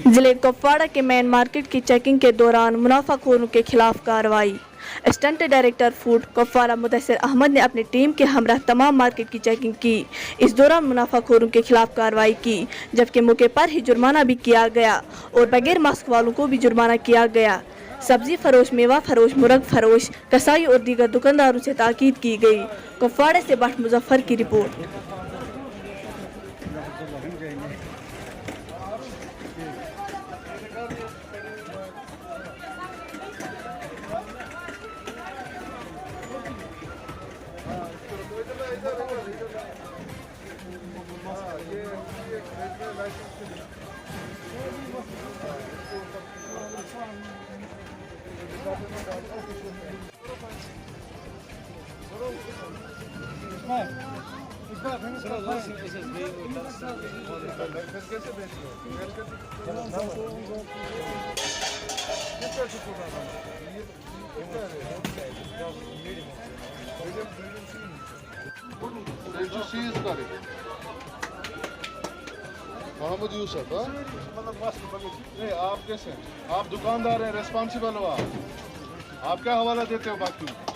जिले कुपवाड़ा के main market की चेकिंग के दौरान मुनाफाखोरों के खिलाफ कार्रवाई। Assistant director food Kupwara Mudassir Ahmad ने अपनी टीम के हमरा तमाम मार्केट की चेकिंग की। इस दौरान मुनाफाखोरों के खिलाफ कार्रवाई की, जबकि मौके पर ही जुर्माना भी किया गया और बगैर मास्क वालों को भी जुर्माना किया गया। सब्जी फरोश, मेवा फरोश, मुर्ग फरोश, कसाई और दीगर दुकानदारों से ताकीद की गई। कुपवाड़ा से भट्ट मुजफ्फर की रिपोर्ट। मोहम्मद यूसुफ, आप कैसे? आप दुकानदार हैं, रेस्पॉन्सिबल हो आप क्या हवाला देते हो बाकी?